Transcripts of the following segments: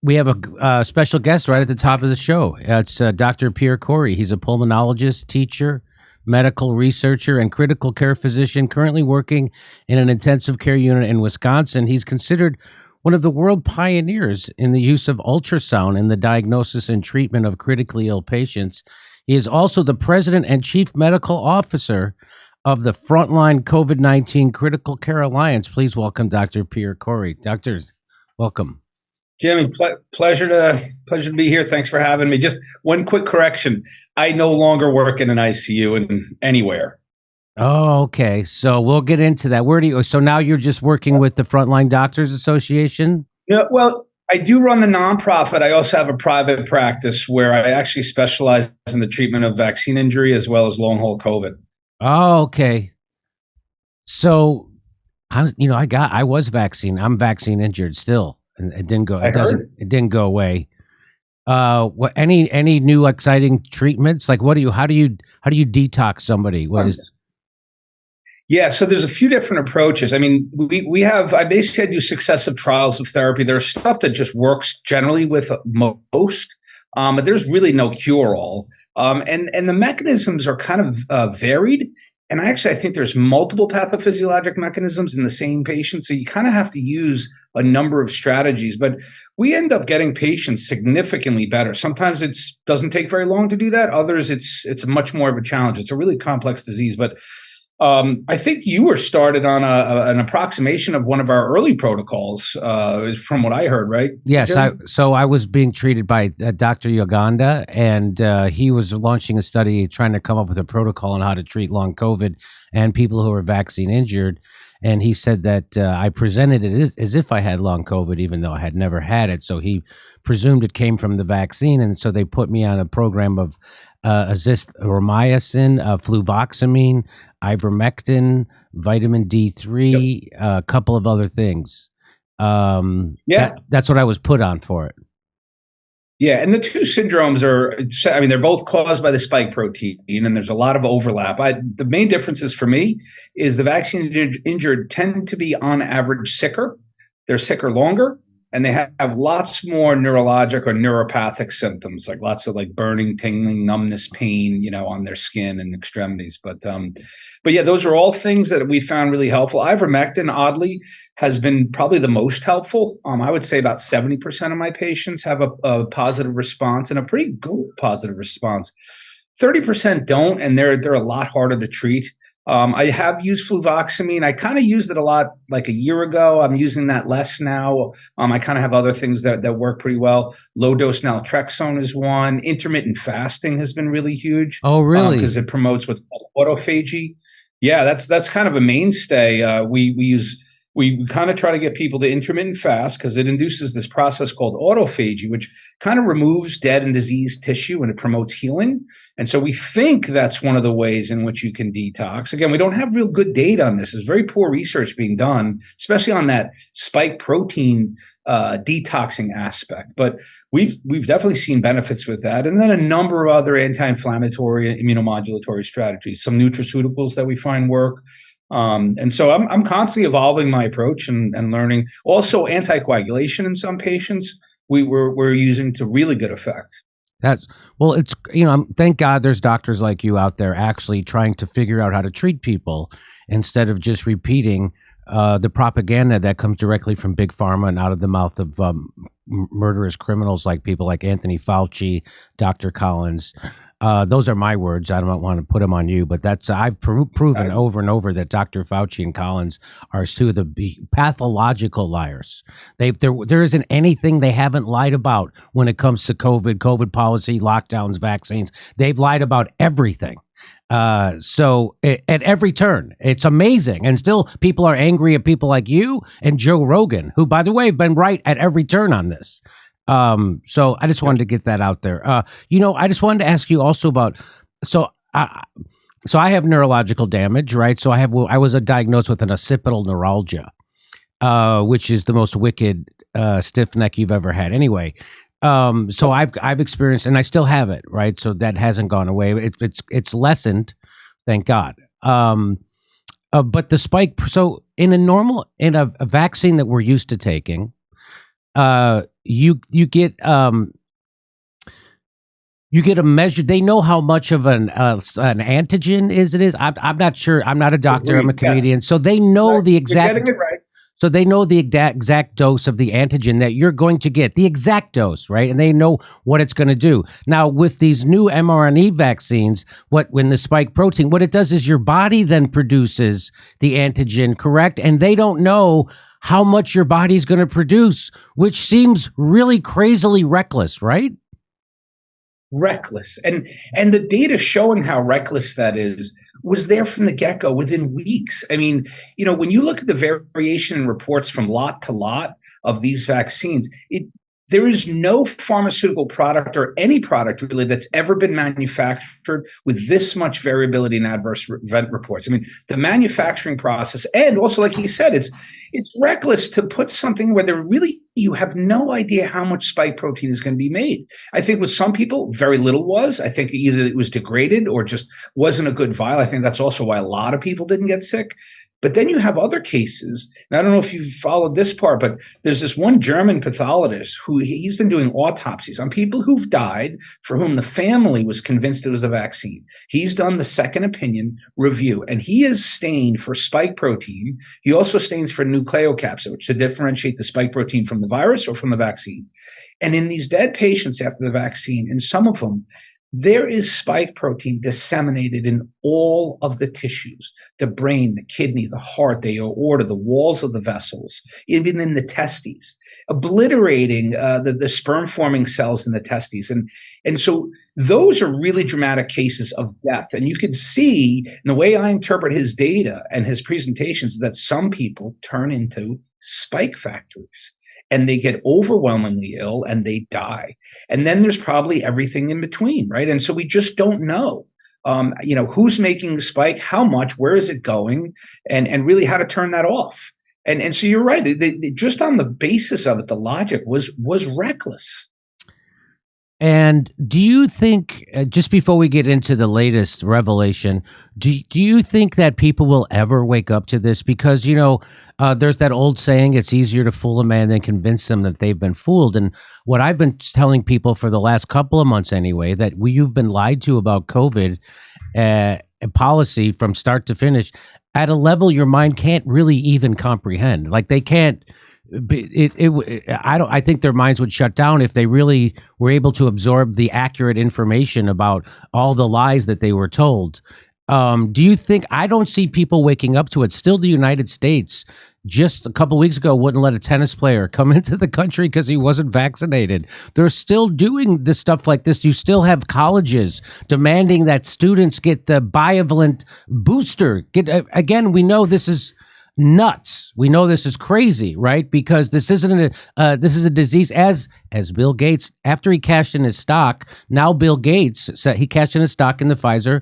We have a special guest right at the top of the show. It's Dr. Pierre Kory. He's a pulmonologist, teacher, medical researcher, and critical care physician currently working in an intensive care unit in Wisconsin. He's considered one of the world pioneers in the use of ultrasound in the diagnosis and treatment of critically ill patients. He is also the president and chief medical officer of the Frontline COVID-19 Critical Care Alliance. Please welcome Dr. Pierre Kory. Doctors, welcome. Jimmy, pleasure to be here. Thanks for having me. Just one quick correction. I no longer work in an ICU in anywhere. Oh, okay. So we'll get into that. So now you're just working with the Frontline Doctors Association? Yeah, well, I do run the nonprofit. I also have a private practice where I actually specialize in the treatment of vaccine injury as well as long haul COVID. Oh, okay. So I'm vaccine injured still. And it didn't go. It didn't go away. What? Any new exciting treatments? Like, how do you detox somebody? Yeah, so there's a few different approaches. I mean, I basically do successive trials of therapy. There's stuff that just works generally with most, but there's really no cure all. And the mechanisms are kind of varied. And I think there's multiple pathophysiologic mechanisms in the same patient. So you kind of have to use a number of strategies, but we end up getting patients significantly better. Sometimes it doesn't take very long to do that. Others, it's much more of a challenge. It's a really complex disease, but I think you were started on an approximation of one of our early protocols, from what I heard, right? Yes. So I was being treated by Dr. Uganda, and he was launching a study trying to come up with a protocol on how to treat long COVID and people who are vaccine injured. And he said that I presented it as if I had long COVID, even though I had never had it. So he presumed it came from the vaccine. And so they put me on a program of azithromycin, fluvoxamine, ivermectin, vitamin D3, a couple of other things. That's what I was put on for it. Yeah, and the two syndromes they're both caused by the spike protein, and there's a lot of overlap. The main differences for me is the vaccine injured tend to be on average sicker. They're sicker longer, and they have lots more neurologic or neuropathic symptoms, like lots of burning, tingling, numbness, pain, on their skin and extremities. But yeah, those are all things that we found really helpful. Ivermectin, oddly, has been probably the most helpful. I would say about 70% of my patients have a positive response, and a pretty good positive response. 30% don't, and they're a lot harder to treat. I have used fluvoxamine. I kind of used it a lot like a year ago. I'm using that less now. I kind of have other things that work pretty well. Low dose naltrexone is one. Intermittent fasting has been really huge. Oh, really? Because it promotes what's called autophagy. Yeah, that's kind of a mainstay. We kind of try to get people to intermittent fast because it induces this process called autophagy, which kind of removes dead and diseased tissue and it promotes healing. And so we think that's one of the ways in which you can detox. Again, we don't have real good data on this. There's very poor research being done, especially on that spike protein detoxing aspect. But we've definitely seen benefits with that. And then a number of other anti-inflammatory, immunomodulatory strategies, some nutraceuticals that we find work. And so I'm constantly evolving my approach and learning. Also, anticoagulation in some patients we're using to really good effect. It's thank God there's doctors like you out there actually trying to figure out how to treat people instead of just repeating the propaganda that comes directly from big pharma and out of the mouth of murderous criminals like people like Anthony Fauci, Dr. Collins. Those are my words. I don't want to put them on you, but I've proven over and over that Dr. Fauci and Collins are two of the pathological liars. There isn't anything they haven't lied about when it comes to COVID policy, lockdowns, vaccines. They've lied about everything. So at every turn, it's amazing. And still people are angry at people like you and Joe Rogan, who, by the way, have been right at every turn on this. So I just wanted to get that out there. I just wanted to ask you also about, so I have neurological damage, right? So I was diagnosed with an occipital neuralgia, which is the most wicked, stiff neck you've ever had. Anyway, so I've experienced, and I still have it, right? So that hasn't gone away. It's lessened, thank God. But the spike, so in a vaccine that we're used to taking, you get a measure. They know how much of an antigen it is. I'm not sure. I'm not a doctor. I'm a comedian. Yes. So they know the exact. You're getting it right. So they know the exact dose of the antigen that you're going to get, the exact dose, right? And they know what it's going to do. Now, with these new mRNA vaccines, when the spike protein, what it does is your body then produces the antigen, correct? And they don't know how much your body's going to produce, which seems really crazily reckless, right? Reckless. And the data showing how reckless that is was there from the get-go within weeks. I mean, when you look at the variation in reports from lot to lot of these vaccines, there is no pharmaceutical product or any product really that's ever been manufactured with this much variability in adverse event reports. I mean, the manufacturing process, and also, like he said, it's reckless to put something where you have no idea how much spike protein is going to be made. I think with some people, very little was. I think either it was degraded or just wasn't a good vial. I think that's also why a lot of people didn't get sick. But then you have other cases, and I don't know if you've followed this part, but there's this one German pathologist who he's been doing autopsies on people who've died for whom the family was convinced it was the vaccine. He's done the second opinion review, and he is stained for spike protein. He also stains for nucleocapsid, which to differentiate the spike protein from the virus or from the vaccine. And in these dead patients after the vaccine, in some of them, there is spike protein disseminated in all of the tissues, the brain, the kidney, the heart, the aorta, the walls of the vessels, even in the testes, obliterating the sperm-forming cells in the testes. And so those are really dramatic cases of death. And you can see, in the way I interpret his data and his presentations, that some people turn into spike factories. And they get overwhelmingly ill and they die. And then there's probably everything in between, right? And so we just don't know, who's making the spike, how much, where is it going, and really how to turn that off. And so you're right. Just on the basis of it, the logic was reckless. And do you think, just before we get into the latest revelation, do you think that people will ever wake up to this? Because, there's that old saying, it's easier to fool a man than convince them that they've been fooled. And what I've been telling people for the last couple of months anyway, that you've been lied to about COVID policy from start to finish at a level your mind can't really even comprehend. Like they can't. I think their minds would shut down if they really were able to absorb the accurate information about all the lies that they were told. Do you think, I don't see people waking up to it. Still, the United States just a couple weeks ago wouldn't let a tennis player come into the country because he wasn't vaccinated. They're still doing this stuff like this. You still have colleges demanding that students get the bivalent booster. Again, we know this is nuts. We know this is crazy, right? Because this isn't this is a disease, as Bill Gates, after he cashed in his stock. Now Bill Gates said he cashed in his stock in the Pfizer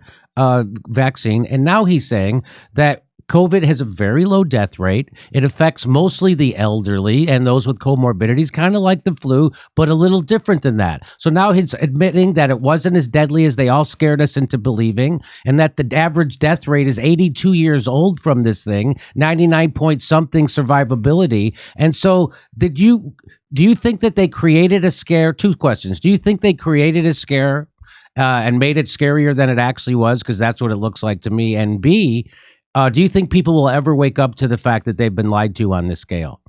vaccine, and now he's saying that COVID has a very low death rate. It affects mostly the elderly and those with comorbidities, kind of like the flu, but a little different than that. So now he's admitting that it wasn't as deadly as they all scared us into believing, and that the average death rate is 82 years old from this thing, 99 point something survivability. And so do you think that they created a scare? Two questions. Do you think they created a scare and made it scarier than it actually was? Because that's what it looks like to me. And B, do you think people will ever wake up to the fact that they've been lied to on this scale?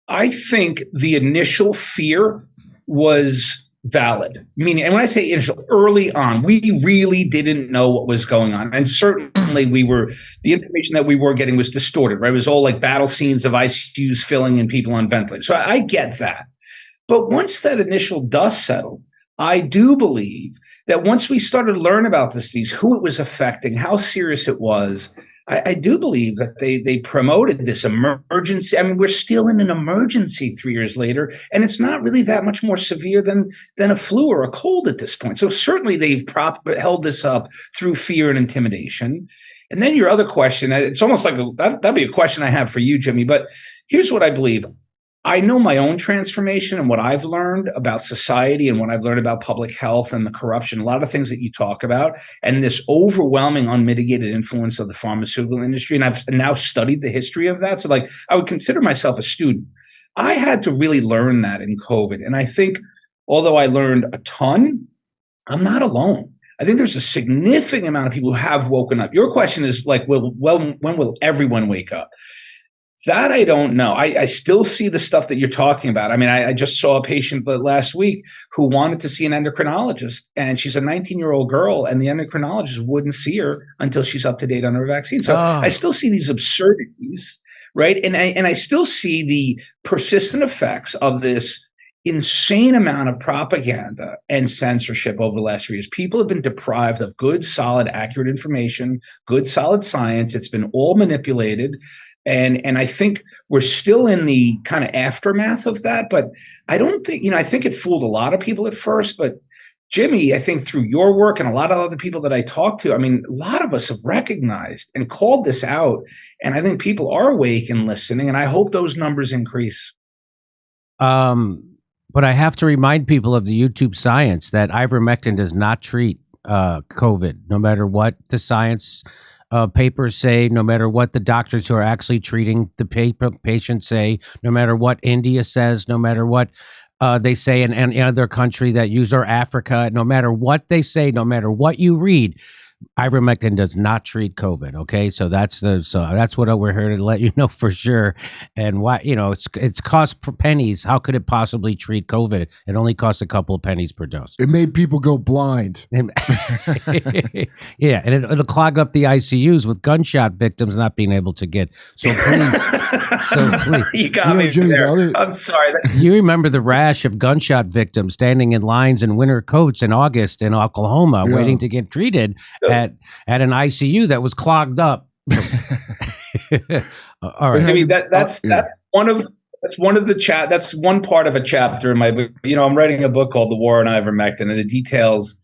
I think the initial fear was valid. Meaning, and when I say initial, early on, we really didn't know what was going on. And certainly the information that we were getting was distorted, right? It was all like battle scenes of ICUs filling and people on ventilators. So I get that. But once that initial dust settled, I do believe that once we started to learn about this disease, who it was affecting, how serious it was, I do believe that they promoted this emergency. I mean, we're still in an emergency 3 years later, and it's not really that much more severe than a flu or a cold at this point. So certainly they've held this up through fear and intimidation. And then your other question, it's almost like that'd be a question I have for you, Jimmy. But here's what I believe. I know my own transformation and what I've learned about society and what I've learned about public health and the corruption, a lot of things that you talk about, and this overwhelming unmitigated influence of the pharmaceutical industry. And I've now studied the history of that. So I would consider myself a student I had to really learn that in COVID. And I think, although I learned a ton, I'm not alone. I think there's a significant amount of people who have woken up. Your question is like, when will everyone wake up? That I don't know. I still see the stuff that you're talking about. I mean, I just saw a patient last week who wanted to see an endocrinologist, and she's a 19-year-old girl, and the endocrinologist wouldn't see her until she's up to date on her vaccine. So I still see these absurdities, right? And I still see the persistent effects of this insane amount of propaganda and censorship over the last few years. People have been deprived of good, solid, accurate information, good, solid science. It's been all manipulated. And I think we're still in the kind of aftermath of that. But I don't think, I think it fooled a lot of people at first. But Jimmy, I think through your work and a lot of other people that I talk to, I mean, a lot of us have recognized and called this out. And I think people are awake and listening. And I hope those numbers increase. But I have to remind people of the YouTube science that ivermectin does not treat COVID, no matter what the science papers say, no matter what the doctors who are actually treating the patients say, no matter what India says, no matter what they say in any other country that use, or Africa, no matter what they say, no matter what you read, ivermectin does not treat COVID. Okay, so that's what we're here to let you know for sure. And why, it's cost pennies. How could it possibly treat COVID? It only costs a couple of pennies per dose. It made people go blind. Yeah, and it'll clog up the ICUs with gunshot victims not being able to get. So please, you got me, Jimmy, there. I'm sorry. You remember the rash of gunshot victims standing in lines in winter coats in August in Oklahoma, waiting to get treated at an ICU that was clogged up. All right. I mean, that's one of that's one part of a chapter in my book. I'm writing a book called The War on Ivermectin, and it details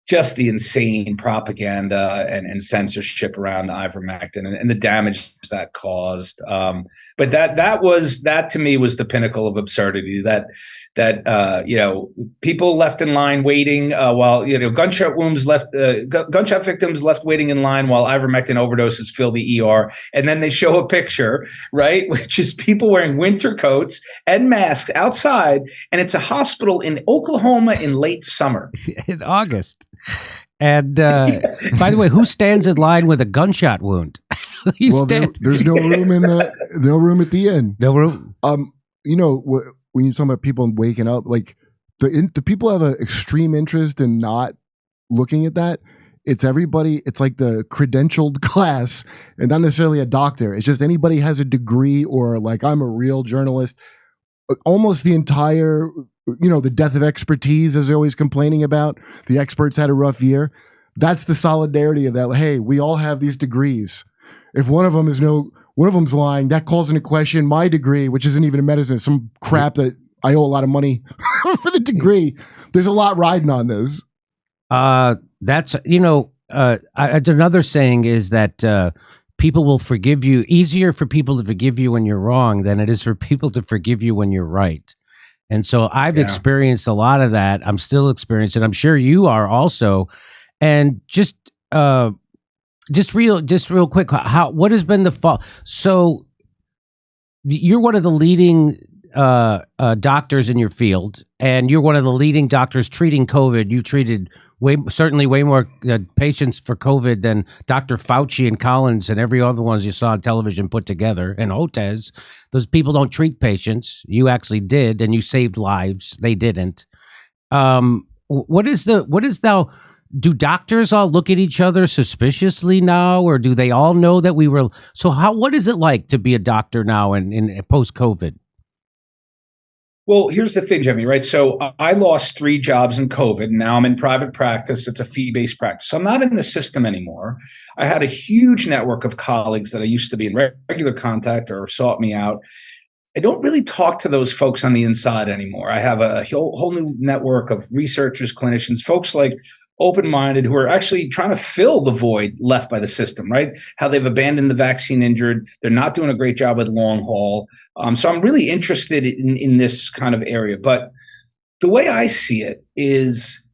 just the insane propaganda and censorship around ivermectin and the damage that caused. But that to me was the pinnacle of absurdity, that people left in line waiting while, gunshot victims left waiting in line while ivermectin overdoses fill the ER. And then they show a picture, right, which is people wearing winter coats and masks outside. And it's a hospital in Oklahoma in late summer. In August. And by the way, who stands in line with a gunshot wound? There's no room no room at the end. No room. When you're talking about people waking up, like the people have an extreme interest in not looking at that. It's everybody. It's like the credentialed class, and not necessarily a doctor. It's just anybody has a degree, or like, I'm a real journalist. Almost the entire, the death of expertise, as they're always complaining about. The experts had a rough year. That's the solidarity of that. Hey, we all have these degrees. If one of them's lying, that calls into question my degree, which isn't even in medicine. Some crap that I owe a lot of money for the degree. There's a lot riding on this. That's another saying is that people will forgive you. Easier for people to forgive you when you're wrong than it is for people to forgive you when you're right. And so I've experienced a lot of that. I'm still experiencing. I'm sure you are also. And just real quick, what has been the fault? So you're one of the leading doctors in your field, and you're one of the leading doctors treating COVID. You treated certainly way more patients for COVID than Dr. Fauci and Collins and every other ones you saw on television put together, and Hotez. Those people don't treat patients. You actually did, and you saved lives. They didn't. Do doctors all look at each other suspiciously now, or do they all know that we were? So what is it like to be a doctor now in post-COVID? Well, here's the thing, Jimmy, right? So I lost 3 jobs in COVID. Now I'm in private practice. It's a fee-based practice. So I'm not in the system anymore. I had a huge network of colleagues that I used to be in regular contact or sought me out. I don't really talk to those folks on the inside anymore. I have a whole new network of researchers, clinicians, folks like open-minded who are actually trying to fill the void left by the system, right? How they've abandoned the vaccine injured. They're not doing a great job with long haul. So I'm really interested in this kind of area. But the way I see it is,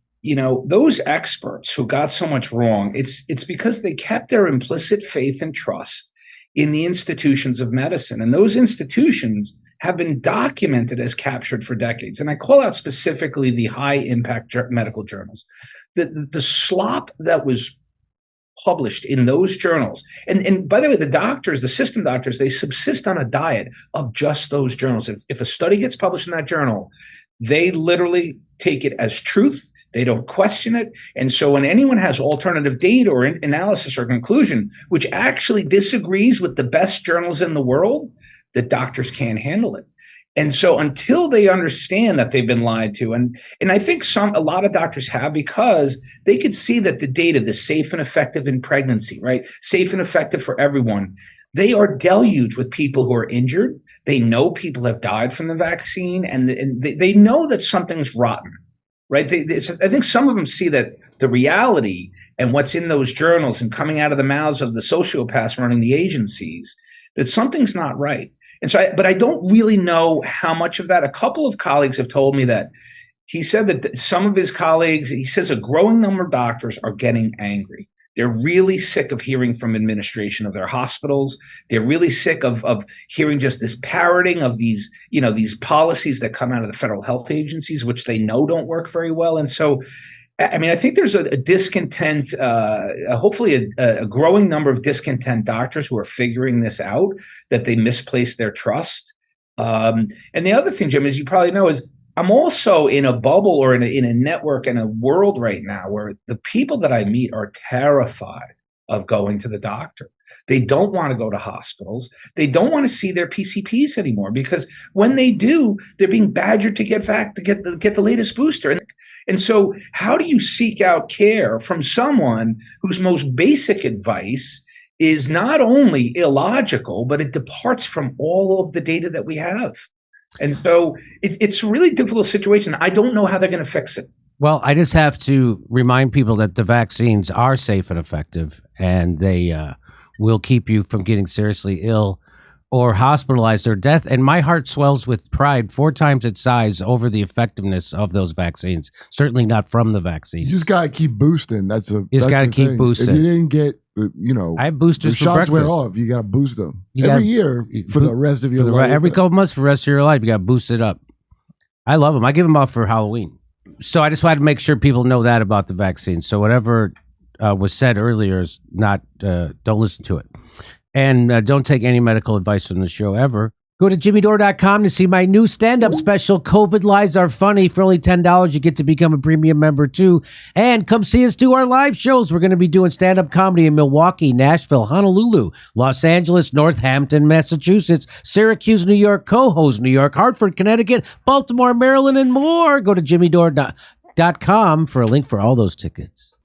those experts who got so much wrong, it's because they kept their implicit faith and trust in the institutions of medicine. And those institutions have been documented as captured for decades. And I call out specifically the high impact medical journals. The slop that was published in those journals. And by the way, the doctors, the system doctors, they subsist on a diet of just those journals. If a study gets published in that journal, they literally take it as truth. They don't question it. And so when anyone has alternative data or analysis or conclusion, which actually disagrees with the best journals in the world, the doctors can't handle it. And so until they understand that they've been lied to, and I think a lot of doctors have, because they could see that the data, the safe and effective in pregnancy, right? Safe and effective for everyone. They are deluged with people who are injured. They know people have died from the vaccine, and they know that something's rotten, right? I think some of them see that the reality and what's in those journals and coming out of the mouths of the sociopaths running the agencies, that something's not right. And so, but I don't really know how much of that. A couple of colleagues have told me that he said that some of his colleagues, he says a growing number of doctors are getting angry. They're really sick of hearing from administration of their hospitals. They're really sick of hearing just this parroting of these policies that come out of the federal health agencies, which they know don't work very well. And so, I mean, I think there's a discontent, hopefully a growing number of discontent doctors who are figuring this out, that they misplaced their trust. And the other thing, Jim, as you probably know, is I'm also in a bubble or in a network and a world right now where the people that I meet are terrified of going to the doctor. They don't want to go to hospitals. They don't want to see their PCPs anymore, because when they do, they're being badgered to get the latest booster. And so how do you seek out care from someone whose most basic advice is not only illogical, but it departs from all of the data that we have? And so it's a really difficult situation. I don't know how they're going to fix it. Well, I just have to remind people that the vaccines are safe and effective, and they will keep you from getting seriously ill or hospitalized or death. And my heart swells with pride 4 times its size over the effectiveness of those vaccines. Certainly not from the vaccine. You just got to keep boosting. You just got to keep boosting. If you didn't get, I have boosters the for shots breakfast. went off. You got to boost them every year for the rest of your life. Every couple months for the rest of your life, you got to boost it up. I love them. I give them out for Halloween. So I just wanted to make sure people know that about the vaccine. So whatever was said earlier is not, don't listen to it. And don't take any medical advice from the show ever. Go to jimmydore.com to see my new stand-up special, COVID Lies Are Funny. For only $10, you get to become a premium member, too. And come see us do our live shows. We're going to be doing stand-up comedy in Milwaukee, Nashville, Honolulu, Los Angeles, Northampton, Massachusetts, Syracuse, New York, Cohoes, New York, Hartford, Connecticut, Baltimore, Maryland, and more. Go to jimmydore.com for a link for all those tickets.